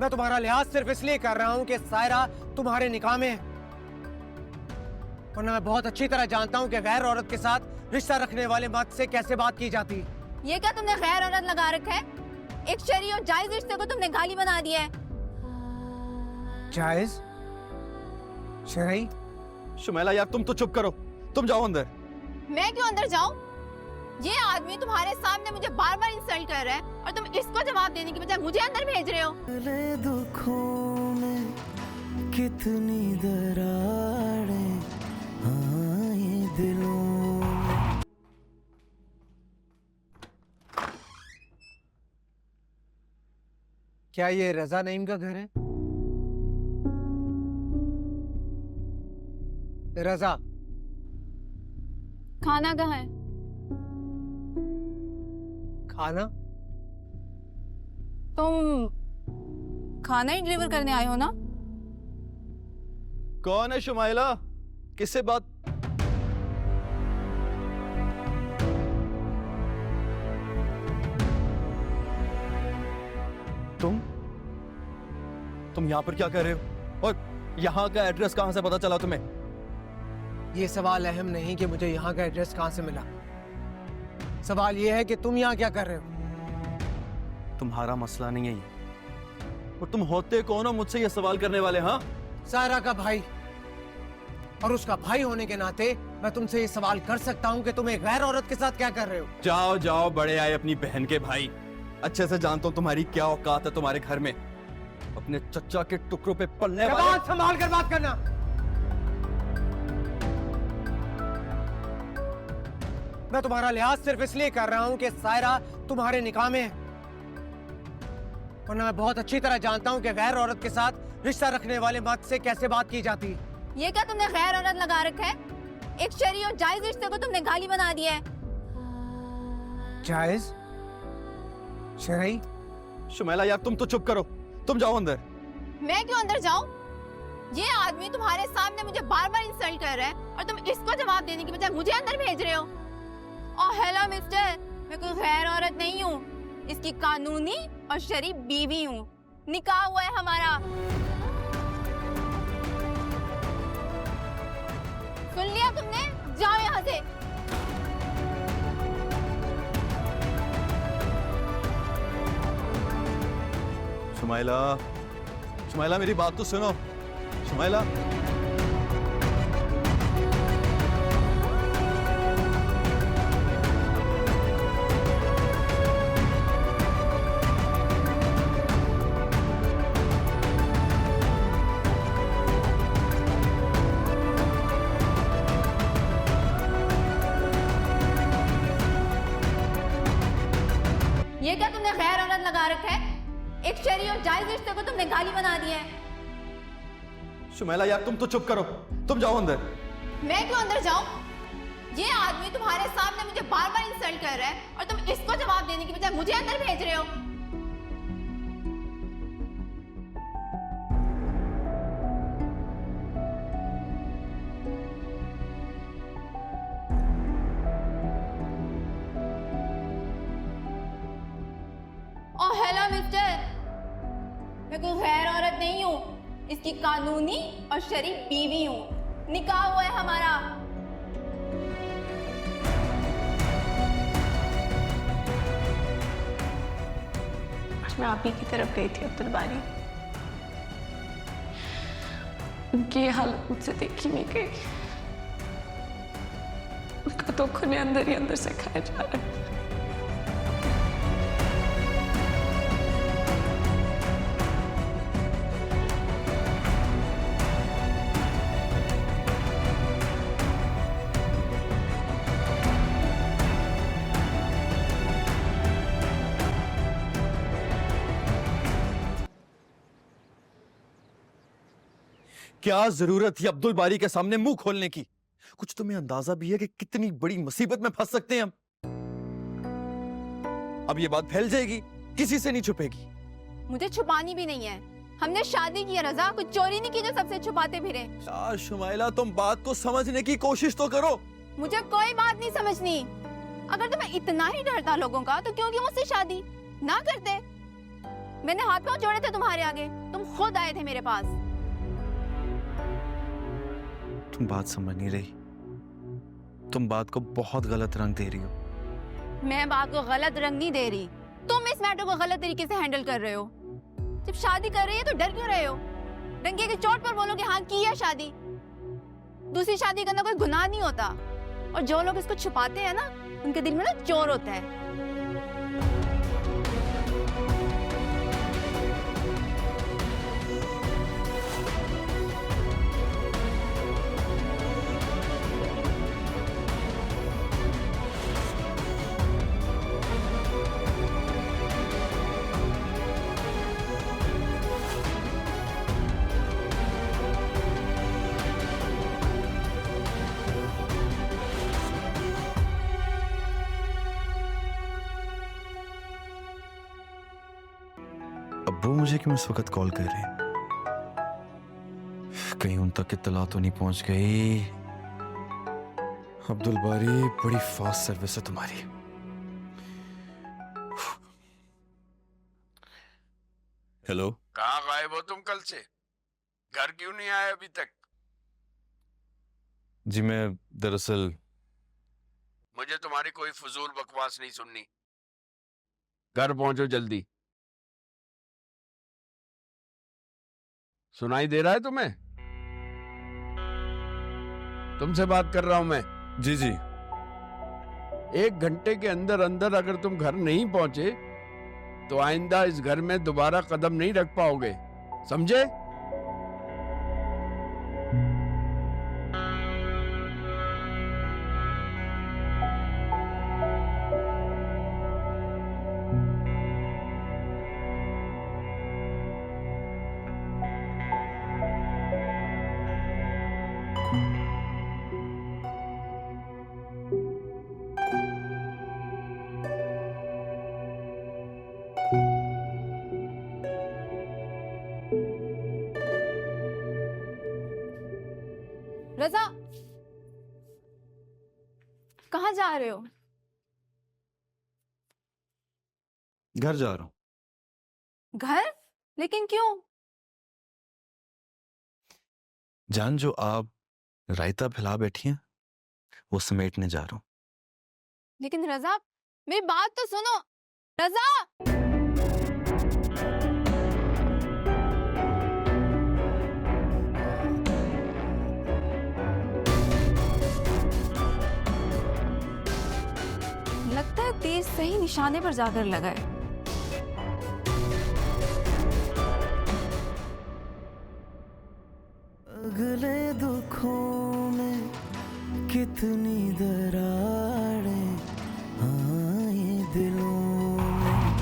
मैं तुम्हारा लिहाज सिर्फ इसलिए कर रहा हूँ कि सायरा तुम्हारे निकाह में है, वरना मैं बहुत अच्छी तरह जानता हूँ कि गैर औरत के साथ रिश्ता रखने वाले मर्द से कैसे बात की जाती है। ये क्या तुमने गैर औरत लगा रखा है? एक शरई और जायज रिश्ते को तुमने गाली बना दिया है। जायज? शरई? शुमैला यार तुम तो चुप करो, तुम जाओ अंदर। मैं क्यों अंदर जाऊं? ये आदमी तुम्हारे सामने मुझे बार बार इंसल्ट कर रहा है और तुम इसको जवाब देने की बजाय मुझे अंदर भेज रहे हो। दुखों में कितनी दरारें आए दिलों में। क्या ये रजा नईम का घर है? रजा, खाना कहाँ है? खाना? तुम खाना ही डिलीवर करने आए हो ना? कौन है शुमैला? किससे बात? तुम यहाँ पर क्या कर रहे हो? और यहाँ का एड्रेस कहाँ से पता चला तुम्हें? ये सवाल अहम नहीं कि मुझे यहाँ का एड्रेस कहाँ से मिला। सवाल ये है कि तुम यहाँ क्या कर रहे हो? तुम्हारा मसला नहीं है ये। और तुम होते कौन हो मुझसे ये सवाल करने वाले? हाँ, सायरा का भाई, और उसका भाई होने के नाते मैं तुमसे ये सवाल कर सकता हूँ कि तुम एक गैर औरत के साथ क्या कर रहे हो। जाओ जाओ, बड़े आए अपनी बहन के भाई। अच्छे से जानता हूँ तुम्हारी क्या औकात है तुम्हारे घर में। अपने चच्चा के टुकड़ों पे पलने वाले। जबान संभाल कर बात करना। मैं तुम्हारा लिहाज सिर्फ इसलिए कर रहा हूँ कि सायरा तुम्हारे निकाह में है, वरना मैं बहुत अच्छी तरह जानता हूँ कि गैर औरत के साथ रिश्ता रखने वाले मर्द से कैसे बात की जाती है। ये क्या तुमने गैर औरत लगा रखा है? एक शरई और जायज रिश्ते को तुमने गाली बना दिया है। जायज? शरई? शुमैला यार तुम तो चुप करो, तुम जाओ अंदर। मैं क्यों अंदर जाऊं? ये आदमी तुम्हारे सामने मुझे बार बार इंसल्ट कर रहा है और तुम इसको जवाब देने की बजाय मुझे अंदर भेज रहे हो। ओह हेलो मिस्टर, मैं कोई गैर औरत नहीं हूँ, इसकी कानूनी और शरीफ बीवी हूँ। निकाह हुआ है हमारा। सुन लिया तुमने? जाओ यहाँ से। शुमैला, शुमैला मेरी बात तो सुनो। शुमैला, ये क्या तुमने गैर औरत लगा रखा है? एक शरई और जायज रिश्ते को तुमने गाली बना दिया है। शुमैला यार तुम तो चुप करो, तुम जाओ अंदर। मैं क्यों अंदर जाऊं? ये आदमी तुम्हारे सामने मुझे बार बार इंसल्ट कर रहा है और तुम इसको जवाब देने की बजाय मुझे अंदर भेज रहे हो। ओह हेलो मिस्टर, मैं कोई गैर औरत नहीं हूँ, इसकी कानूनी और शरीफ बीवी हूँ। निकाह हुआ है हमारा। आज मैं आप ही की तरफ गई थी अब्दुल बारी। उनकी ये हालत मुझसे देखी नहीं गई। उनका तो खुने अंदर ही अंदर से खाया जा रहा है। क्या जरूरत थी अब्दुल बारी के सामने मुंह खोलने की? कुछ तुम्हें अंदाजा भी है कि कितनी बड़ी मुसीबत में फंस सकते हैं हम? अब ये बात फैल जाएगी, किसी से नहीं छुपेगी। मुझे छुपानी भी नहीं है। हमने शादी की है रजा, कुछ चोरी नहीं की जो सबसे छुपाते फिरे। यार शुमैला तुम बात को समझने की कोशिश तो करो। मुझे कोई बात नहीं समझनी। अगर तुम्हें इतना ही डर था लोगों का तो क्यों मुझसे शादी ना करते? मैंने हाथ पांव जोड़े थे तुम्हारे आगे, तुम खुद आए थे मेरे पास। तुम बात समझ नहीं रही, तुम बात को बहुत गलत रंग दे रही हो। मैं बात को गलत रंग नहीं दे रही, तुम इस मैटर को गलत तरीके से हैंडल कर रहे हो। जब शादी कर रही है तो डर क्यों रहे हो? डंके की चोट पर बोलो कि हाँ की है शादी। दूसरी शादी करना कोई गुनाह नहीं होता, और जो लोग इसको छुपाते हैं ना, उनके दिल में ना चोर होता है। अब्बू मुझे क्यों इस वक्त कॉल कर रहे हैं? कहीं उन तक इत्तला तो नहीं पहुंच गई। अब्दुल बारी, बड़ी फास्ट सर्विस है तुम्हारी। हेलो, कहाँ गायब हो तुम कल से? घर क्यों नहीं आए अभी तक? जी मैं दरअसल मुझे तुम्हारी कोई फजूल बकवास नहीं सुननी। घर पहुंचो जल्दी। सुनाई दे रहा है तुम्हें? तुमसे बात कर रहा हूं मैं। जी जी 1 घंटे के अंदर अंदर अगर तुम घर नहीं पहुंचे तो आइंदा इस घर में दोबारा कदम नहीं रख पाओगे, समझे? रजा, कहाँ जा रहे हो? घर जा रहा हूं। घर? लेकिन क्यों? जान, जो आप रायता फैला बैठी हैं वो समेटने जा रहा हूं। लेकिन रजा, मेरी बात तो सुनो। रजा, लगता है तीर सही निशाने पर जाकर लगा है। अगले दुखों में कितनी दरार